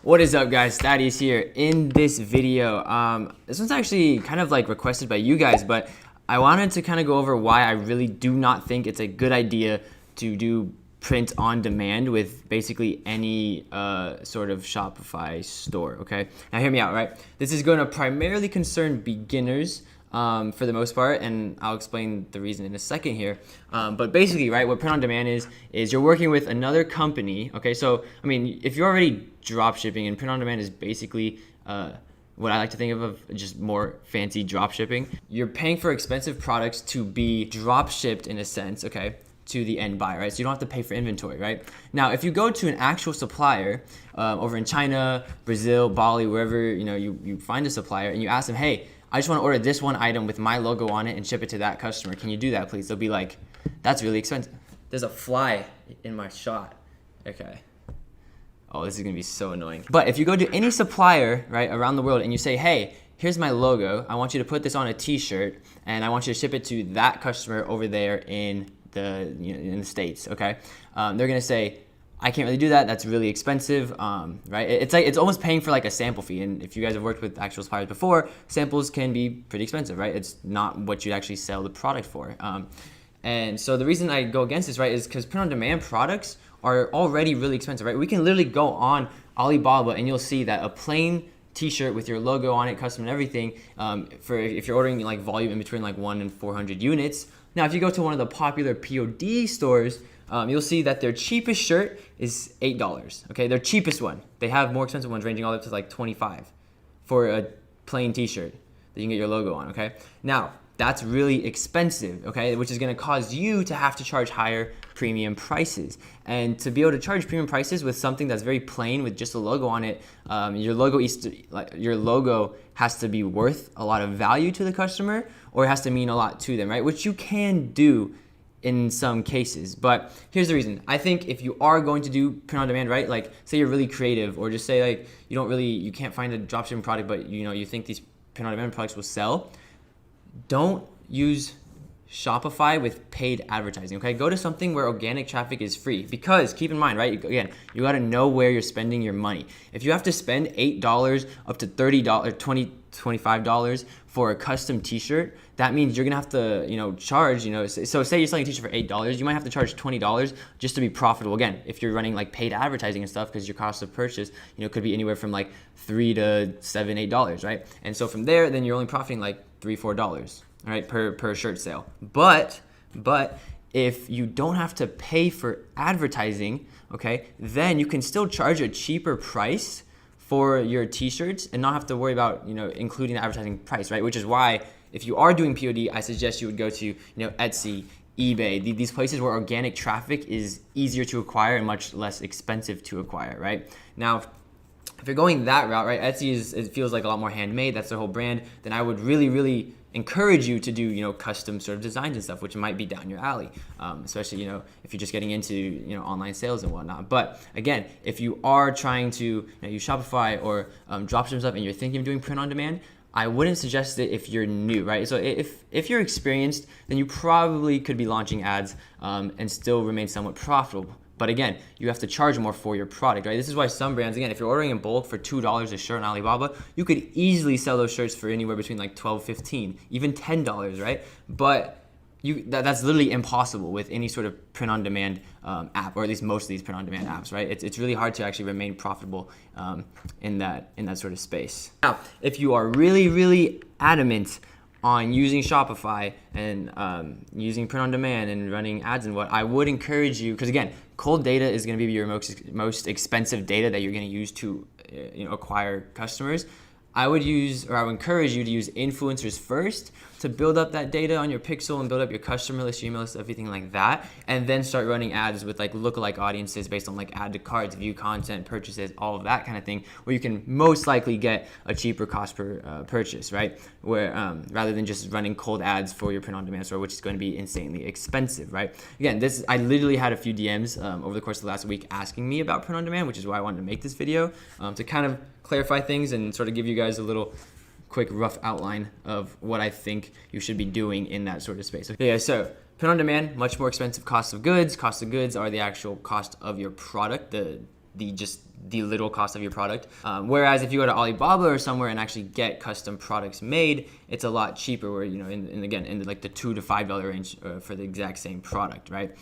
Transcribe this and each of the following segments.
What is up, guys? Thaddeus here. In this video, this one's actually kind of like requested by you guys, but I wanted to kind of go over why I really do not think it's a good idea to do print on demand with basically any sort of Shopify store. Okay, now hear me out, right? This is going to primarily concern beginners for the most part, and I'll explain the reason in a second here. But basically, right, what print on demand is you're working with another company. Okay, so I mean, if you're already drop shipping, and print on demand is basically what I like to think of just more fancy drop shipping. You're paying for expensive products to be drop shipped in a sense, okay, to the end buyer, right? So you don't have to pay for inventory, right? Now, if you go to an actual supplier over in China, Brazil, Bali, wherever you find a supplier, and you ask them, hey, I just want to order this one item with my logo on it and ship it to that customer. Can you do that, please? They'll be like, that's really expensive. There's a fly in my shot. Okay. Oh, this is going to be so annoying. But if you go to any supplier, right, around the world and you say, hey, here's my logo. I want you to put this on a t-shirt and I want you to ship it to that customer over there in the States, okay? They're going to say, I can't really do that. That's really expensive, right? It's almost paying for like a sample fee. And if you guys have worked with actual suppliers before, samples can be pretty expensive, right? It's not what you'd actually sell the product for. And so the reason I go against this, right, is because print-on-demand products are already really expensive, right? We can literally go on Alibaba and you'll see that a plain t-shirt with your logo on it, custom and everything, for if you're ordering like volume in between like 1 and 400 units. Now, if you go to one of the popular POD stores, you'll see that their cheapest shirt is $8. Okay, their cheapest one. They have more expensive ones ranging all up to like $25 for a plain t-shirt that you can get your logo on. Okay, now that's really expensive, okay, which is going to cause you to have to charge higher premium prices. And to be able to charge premium prices with something that's very plain with just a logo on it, your logo has to be worth a lot of value to the customer, or it has to mean a lot to them, right? Which you can do in some cases. But here's the reason. I think if you are going to do print on demand, right, like say you're really creative, or just say like you can't find a dropshipping product, but you think these print on demand products will sell, don't use Shopify with paid advertising, okay? Go to something where organic traffic is free, because keep in mind, right, again, you got to know where you're spending your money. If you have to spend $8 up to $30, $20, $25 for a custom t-shirt, that means you're gonna have to charge, so say you're selling a t-shirt for $8, you might have to charge $20 just to be profitable. Again, if you're running like paid advertising and stuff, because your cost of purchase could be anywhere from like $3 to $7, $8, right? And so from there, then you're only profiting like $3, $4, all right, per shirt sale. But if you don't have to pay for advertising, okay, then you can still charge a cheaper price for your t-shirts and not have to worry about including the advertising price, right? Which is why if you are doing POD, I suggest you would go to Etsy, eBay, these places where organic traffic is easier to acquire and much less expensive to acquire, right? Now, if you're going that route, right, Etsy it feels like a lot more handmade. That's their whole brand. Then I would really, really encourage you to do custom sort of designs and stuff, which might be down your alley, especially if you're just getting into online sales and whatnot. But again, if you are trying to use Shopify or dropship stuff and you're thinking of doing print on demand, I wouldn't suggest it if you're new, right? So if you're experienced, then you probably could be launching ads and still remain somewhat profitable. But again, you have to charge more for your product, right? This is why some brands, again, if you're ordering in bulk for $2 a shirt on Alibaba, you could easily sell those shirts for anywhere between like $12, $15, even $10, right? But that's literally impossible with any sort of print-on-demand app, or at least most of these print-on-demand apps, right? It's really hard to actually remain profitable in that sort of space. Now, if you are really, really adamant on using Shopify and using print on demand and running ads and what, I would encourage you, because again, cold data is going to be your most expensive data that you're going to use to acquire customers. I would encourage you to use influencers first to build up that data on your pixel and build up your customer list, your email list, everything like that, and then start running ads with like lookalike audiences based on like add to carts, view content, purchases, all of that kind of thing, where you can most likely get a cheaper cost per purchase, right? Where rather than just running cold ads for your print-on-demand store, which is going to be insanely expensive, right? Again, I literally had a few DMs over the course of the last week asking me about print-on-demand, which is why I wanted to make this video to kind of clarify things and sort of give you guys a little quick rough outline of what I think you should be doing in that sort of space. Okay, so print on demand, much more expensive cost of goods. Cost of goods are the actual cost of your product, the the literal cost of your product. Whereas if you go to Alibaba or somewhere and actually get custom products made, it's a lot cheaper. Where in like the $2 to $5 range for the exact same product, right?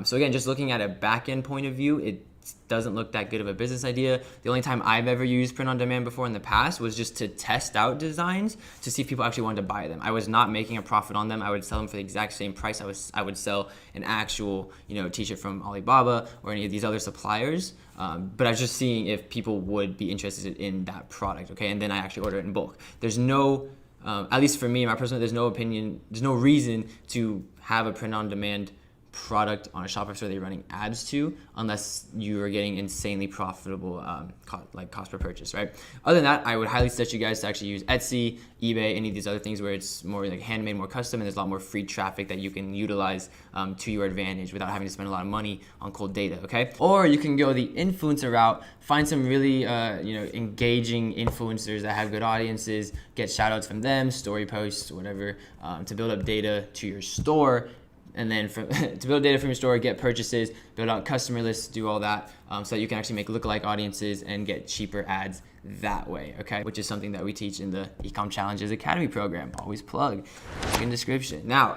So again, just looking at a back end point of view, it doesn't look that good of a business idea. The only time I've ever used print on demand before in the past was just to test out designs to see if people actually wanted to buy them. I was not making a profit on them. I would sell them for the exact same price I would sell an actual t-shirt from Alibaba or any of these other suppliers. But I was just seeing if people would be interested in that product, okay? And then I actually order it in bulk. There's no, at least for me, my personal, there's no reason to have a print on demand product on a Shopify store that you're running ads to, unless you are getting insanely profitable cost per purchase, right? Other than that, I would highly suggest you guys to actually use Etsy, eBay, any of these other things where it's more like handmade, more custom, and there's a lot more free traffic that you can utilize to your advantage without having to spend a lot of money on cold data, okay? Or you can go the influencer route, find some really engaging influencers that have good audiences, get shout outs from them, story posts, whatever, to build up data to your store. And then to build data from your store, get purchases, build out customer lists, do all that, so that you can actually make lookalike audiences and get cheaper ads that way, okay? Which is something that we teach in the Ecom Challenges Academy program. Always plug, link in the description. Now,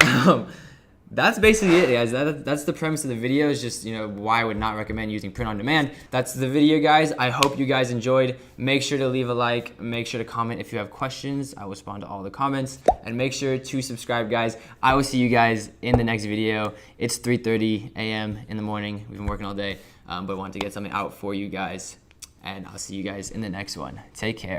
that's basically it, guys. That's the premise of the video, is just why I would not recommend using print on demand. That's the video, guys. I hope you guys enjoyed. Make sure to leave a like. Make sure to comment if you have questions. I will respond to all the comments. And make sure to subscribe, guys. I will see you guys in the next video. It's 3:30 a.m. in the morning. We've been working all day, but I wanted to get something out for you guys. And I'll see you guys in the next one. Take care.